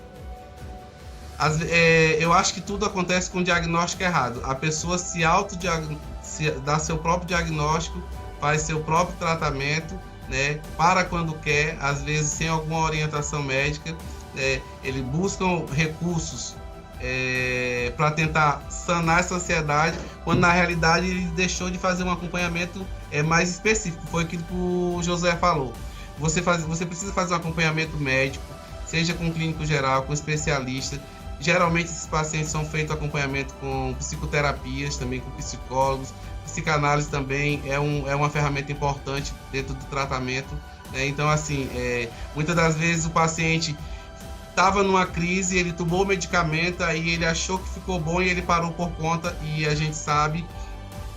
Eu acho que tudo acontece com o diagnóstico errado. A pessoa se dá seu próprio diagnóstico, faz seu próprio tratamento, né? Para quando quer, às vezes sem alguma orientação médica, ele busca recursos para tentar sanar essa ansiedade, quando na realidade ele deixou de fazer um acompanhamento mais específico. Foi aquilo que o José falou. Você precisa fazer um acompanhamento médico, seja com clínico geral, com especialista. Geralmente esses pacientes são feitos acompanhamento com psicoterapias, também com psicólogos. Psicanálise também é uma ferramenta importante dentro do tratamento, né? Então, assim, muitas das vezes o paciente estava numa crise, ele tomou o medicamento, aí ele achou que ficou bom e ele parou por conta, e a gente sabe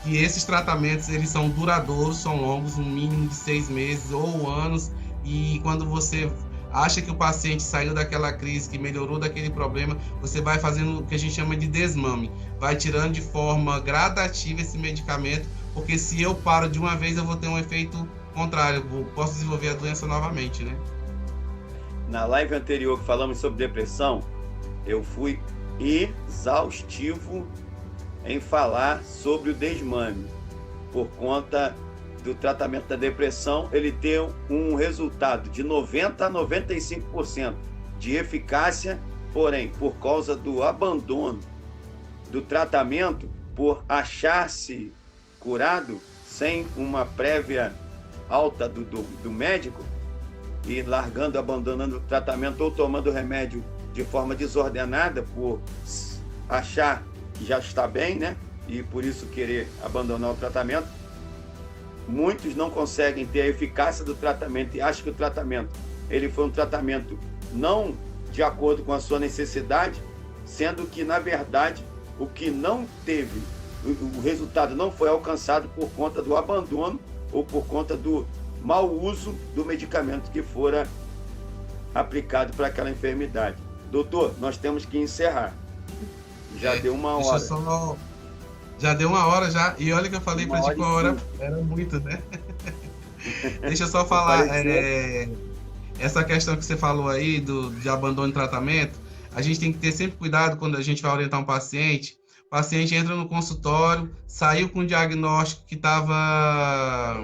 que esses tratamentos eles são duradouros, são longos, um mínimo de 6 meses ou anos, e quando você acha que o paciente saiu daquela crise, que melhorou daquele problema, você vai fazendo o que a gente chama de desmame, vai tirando de forma gradativa esse medicamento, porque se eu paro de uma vez, eu vou ter um efeito contrário, posso desenvolver a doença novamente, né? Na live anterior que falamos sobre depressão, eu fui exaustivo em falar sobre o desmame, por conta do tratamento da depressão, ele tem um resultado de 90% a 95% de eficácia, porém, por causa do abandono do tratamento, por achar-se curado sem uma prévia alta do médico, e largando, abandonando o tratamento ou tomando remédio de forma desordenada por achar que já está bem, né? E por isso querer abandonar o tratamento. Muitos não conseguem ter a eficácia do tratamento e acham que o tratamento ele foi um tratamento não de acordo com a sua necessidade, sendo que, na verdade, o que não teve, o resultado não foi alcançado por conta do abandono ou por conta do mau uso do medicamento que fora aplicado para aquela enfermidade. Doutor, nós temos que encerrar. Já deu uma hora. Já deu uma hora já. E olha que eu falei para ti que uma hora era muito, né? Deixa eu só falar. Essa questão que você falou aí de abandono de tratamento, a gente tem que ter sempre cuidado quando a gente vai orientar um paciente. O paciente entra no consultório, saiu com um diagnóstico que estava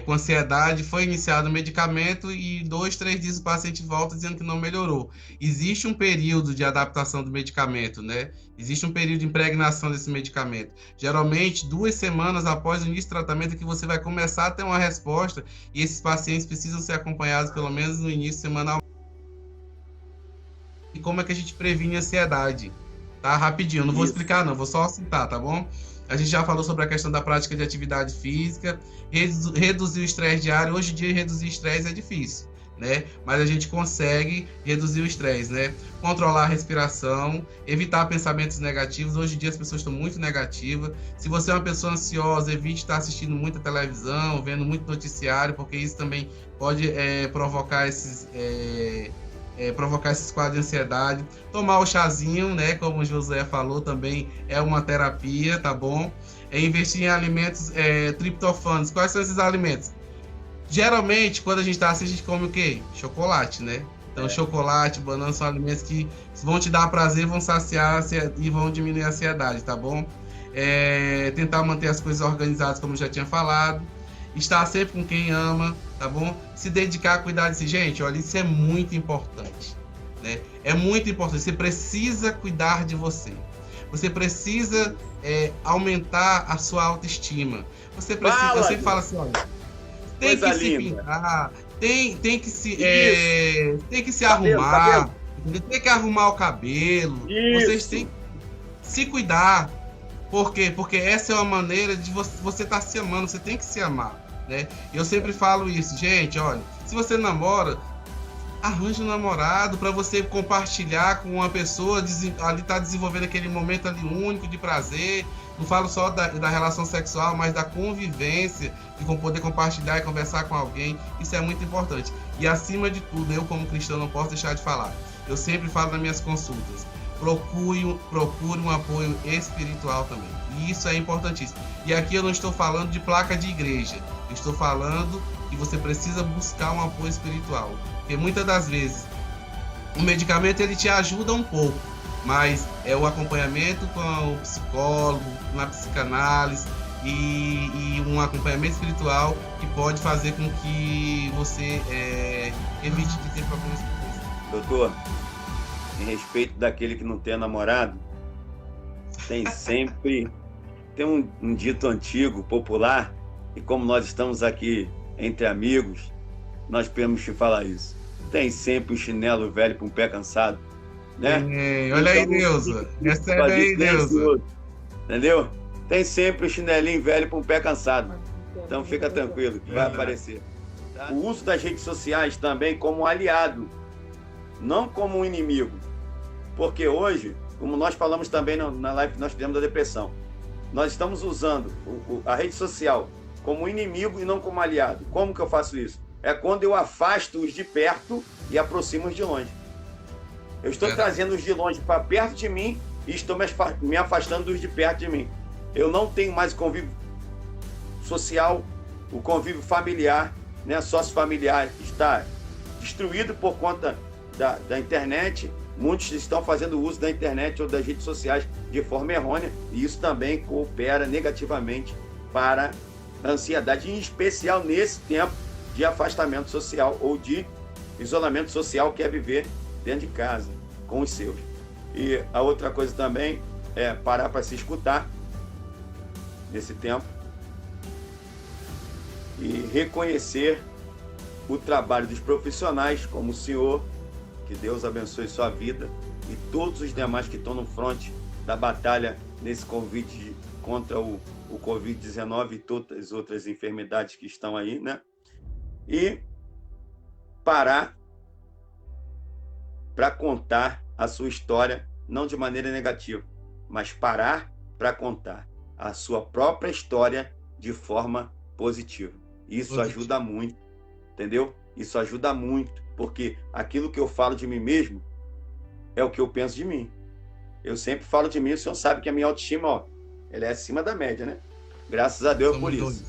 com ansiedade, foi iniciado o medicamento e 2, 3 dias o paciente volta dizendo que não melhorou. Existe um período de adaptação do medicamento, né? Existe um período de impregnação desse medicamento. Geralmente, 2 semanas após o início do tratamento é que você vai começar a ter uma resposta e esses pacientes precisam ser acompanhados pelo menos no início semanal. E como é que a gente previne a ansiedade? Tá? Rapidinho, eu não vou explicar não, vou só citar, tá bom? A gente já falou sobre a questão da prática de atividade física, reduzir o estresse diário. Hoje em dia, reduzir estresse é difícil, né? Mas a gente consegue reduzir o estresse, né? Controlar a respiração, evitar pensamentos negativos. Hoje em dia, as pessoas estão muito negativas. Se você é uma pessoa ansiosa, evite estar assistindo muita televisão, vendo muito noticiário, porque isso também pode provocar esses quadros de ansiedade. Tomar o chazinho, né, como o José falou, também é uma terapia, tá bom? Investir em alimentos triptofanos. Quais são esses alimentos? Geralmente, quando a gente tá assim, a gente come o quê? Chocolate, né? Então, chocolate, banana são alimentos que vão te dar prazer, vão saciar e vão diminuir a ansiedade, tá bom? Tentar manter as coisas organizadas, como eu já tinha falado. Estar sempre com quem ama, tá bom? Se dedicar a cuidar de si. Gente, olha, isso é muito importante, né? É muito importante. Você precisa cuidar de você. Você precisa aumentar a sua autoestima. Você precisa... Eu sempre falo assim, olha... Tem que se pintar, tem que se arrumar, tem que arrumar o cabelo. Isso. Vocês têm que se cuidar. Por quê? Porque essa é uma maneira de você estar se amando, você tem que se amar, né? Eu sempre falo isso, gente, olha, se você namora, arranje um namorado para você compartilhar com uma pessoa, ali tá desenvolvendo aquele momento ali único de prazer. Não falo só da relação sexual, mas da convivência, de poder compartilhar e conversar com alguém. Isso é muito importante. E acima de tudo, eu como cristão não posso deixar de falar. Eu sempre falo nas minhas consultas, procure um apoio espiritual também. E isso é importantíssimo. E aqui eu não estou falando de placa de igreja. Eu estou falando que você precisa buscar um apoio espiritual. Porque muitas das vezes o medicamento ele te ajuda um pouco, mas é o acompanhamento com o psicólogo, na psicanálise e um acompanhamento espiritual que pode fazer com que você evite de ter problemas com isso. Doutor, em respeito daquele que não tem namorado, tem um dito antigo, popular, e como nós estamos aqui entre amigos, nós podemos te falar isso. Tem sempre um chinelo velho para um pé cansado, né? Olha aí, Neuza. Recebe aí, Neuza. Entendeu? Tem sempre um chinelinho velho para um pé cansado. Então fica tranquilo, que vai aparecer. Tá? O uso das redes sociais também como aliado, não como um inimigo. Porque hoje, como nós falamos também na live que nós fizemos da depressão, nós estamos usando a rede social como inimigo e não como aliado. Como que eu faço isso? É quando eu afasto os de perto e aproximo os de longe. Eu estou trazendo os de longe para perto de mim e estou me afastando dos de perto de mim. Eu não tenho mais convívio social, o convívio familiar, né, sócio-familiar está destruído por conta da internet. Muitos estão fazendo uso da internet ou das redes sociais de forma errônea e isso também coopera negativamente para a ansiedade, em especial nesse tempo de afastamento social ou de isolamento social, que é viver dentro de casa com os seus. E a outra coisa também é parar para se escutar nesse tempo e reconhecer o trabalho dos profissionais como o senhor, que Deus abençoe sua vida, e todos os demais que estão no front da batalha nesse convite contra o Covid-19 e todas as outras enfermidades que estão aí, né? E parar para contar a sua história, não de maneira negativa, mas parar para contar a sua própria história de forma positiva. Isso ajuda muito, entendeu? Isso ajuda muito, porque aquilo que eu falo de mim mesmo é o que eu penso de mim. Eu sempre falo de mim, o senhor sabe que a minha autoestima, ó, ela é acima da média, né? Graças a Deus por isso.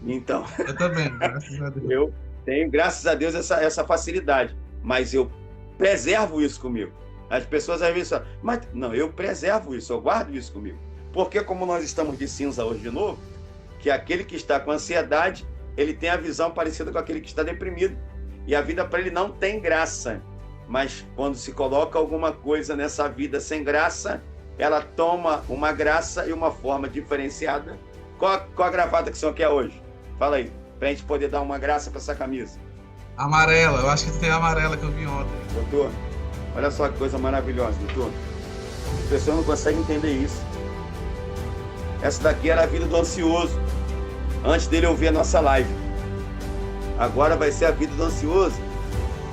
Então, eu também, graças a Deus. Eu tenho, graças a Deus, essa facilidade, mas eu preservo isso comigo. As pessoas às vezes falam, mas não, eu preservo isso, eu guardo isso comigo. Porque como nós estamos de cinza hoje de novo, que aquele que está com ansiedade, ele tem a visão parecida com aquele que está deprimido. E a vida para ele não tem graça. Mas quando se coloca alguma coisa nessa vida sem graça, ela toma uma graça e uma forma diferenciada. Qual a gravata que o senhor quer hoje? Fala aí, para a gente poder dar uma graça para essa camisa. Amarela, eu acho que tem a amarela que eu vi ontem. Doutor, olha só que coisa maravilhosa, doutor. As pessoas não conseguem entender isso. Essa daqui era a vida do ansioso, antes dele ouvir a nossa live. Agora vai ser a vida do ansioso,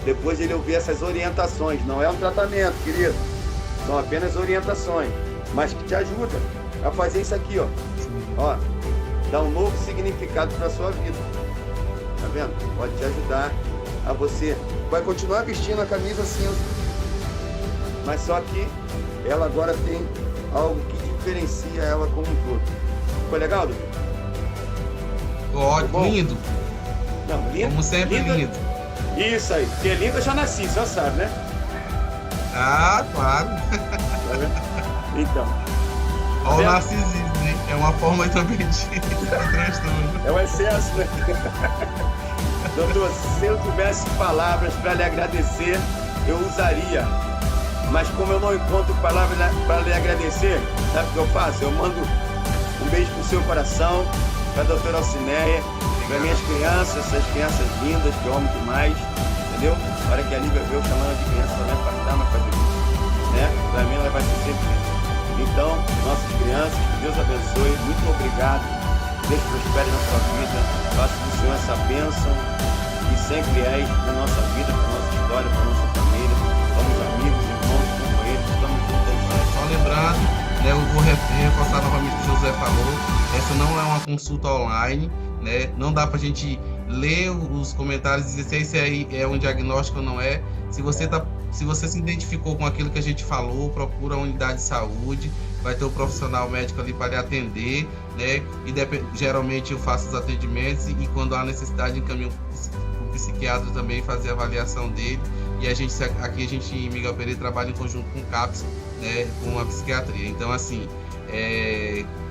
depois de ele ouvir essas orientações. Não é um tratamento, querido. São apenas orientações, mas que te ajudam a fazer isso aqui, ó. Ó, dá um novo significado para a sua vida. Tá vendo? Pode te ajudar a você. Vai continuar vestindo a camisa cinza, mas só que ela agora tem algo que diferencia ela como um todo. Ficou legal, doutor? Ótimo, lindo. Não, lindo. Como sempre, lindo. Isso aí, porque lindo eu já nasci, você já sabe, né? Ah, claro. Então. Olha o narcisismo, né? É uma forma também de transtorno. É o excesso, né? Doutor, se eu tivesse palavras para lhe agradecer, eu usaria. Mas como eu não encontro palavras para lhe agradecer, sabe o que eu faço? Eu mando um beijo pro seu coração, para a doutora Alcineia, para minhas crianças, essas crianças lindas que eu amo demais, entendeu? A hora que a Lívia veio chamando de criança, ela vai fartar, mas fazer isso, né? Para mim ela vai ser sempre isso. Então, nossas crianças, que Deus abençoe, muito obrigado, Deus prospere na sua vida, faça do Senhor essa bênção e sempre és na nossa vida, para a nossa história, para a nossa família, somos amigos, irmãos, companheiros, estamos juntos aí. Só lembrando, né, eu vou reforçar novamente o que o José falou, essa não é uma consulta online, né? Não dá pra gente ler os comentários e dizer se esse aí é um diagnóstico ou não é. Se você se identificou com aquilo que a gente falou, procura a unidade de saúde, vai ter um profissional médico ali para lhe atender, né? E geralmente eu faço os atendimentos e quando há necessidade encaminho o psiquiatra também fazer a avaliação dele. E aqui a gente em Miguel Pereira trabalha em conjunto com o CAPS, né? Com a psiquiatria. Então assim,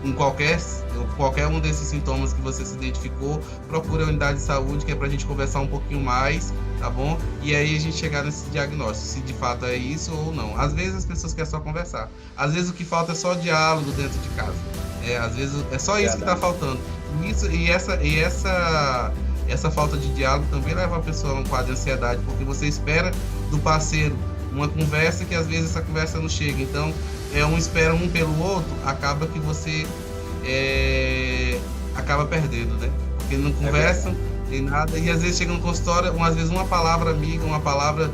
em qualquer um desses sintomas que você se identificou, procure a unidade de saúde, que é para a gente conversar um pouquinho mais, tá bom? E aí a gente chegar nesse diagnóstico, se de fato é isso ou não. Às vezes as pessoas querem só conversar, às vezes o que falta é só diálogo dentro de casa, às vezes é só isso que está faltando. Essa falta de diálogo também leva a pessoa a um quadro de ansiedade, porque você espera do parceiro uma conversa que às vezes essa conversa não chega. Então, um espera um pelo outro, acaba que você acaba perdendo, né? Porque não conversam, tem nada, e às vezes chega no consultório, às vezes uma palavra amiga, uma palavra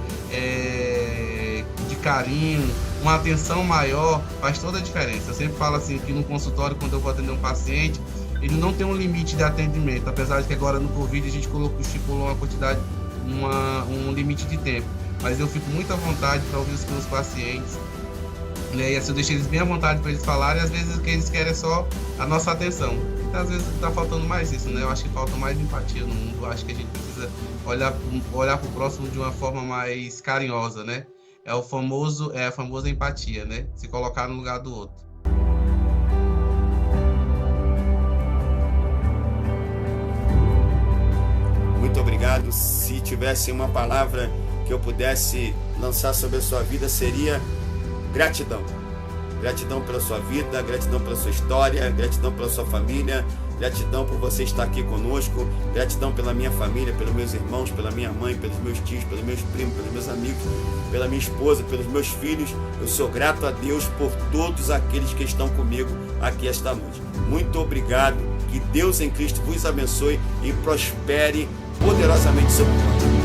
de carinho, uma atenção maior, faz toda a diferença. Eu sempre falo assim, que no consultório, quando eu vou atender um paciente, ele não tem um limite de atendimento, apesar de que agora no Covid a gente estipulou uma quantidade, um limite de tempo. Mas eu fico muito à vontade para ouvir os meus pacientes, né? E assim eu deixo eles bem à vontade para eles falarem, e às vezes o que eles querem é só a nossa atenção. Então às vezes está faltando mais isso, né? Eu acho que falta mais empatia no mundo, eu acho que a gente precisa olhar para o próximo de uma forma mais carinhosa, né? É a famosa empatia, né? Se colocar no lugar do outro. Muito obrigado. Se tivesse uma palavra que eu pudesse lançar sobre a sua vida, seria gratidão. Gratidão pela sua vida, gratidão pela sua história, gratidão pela sua família, gratidão por você estar aqui conosco, gratidão pela minha família, pelos meus irmãos, pela minha mãe, pelos meus tios, pelos meus primos, pelos meus amigos, pela minha esposa, pelos meus filhos. Eu sou grato a Deus por todos aqueles que estão comigo aqui esta noite. Muito obrigado, que Deus em Cristo vos abençoe e prospere poderosamente sobre nós.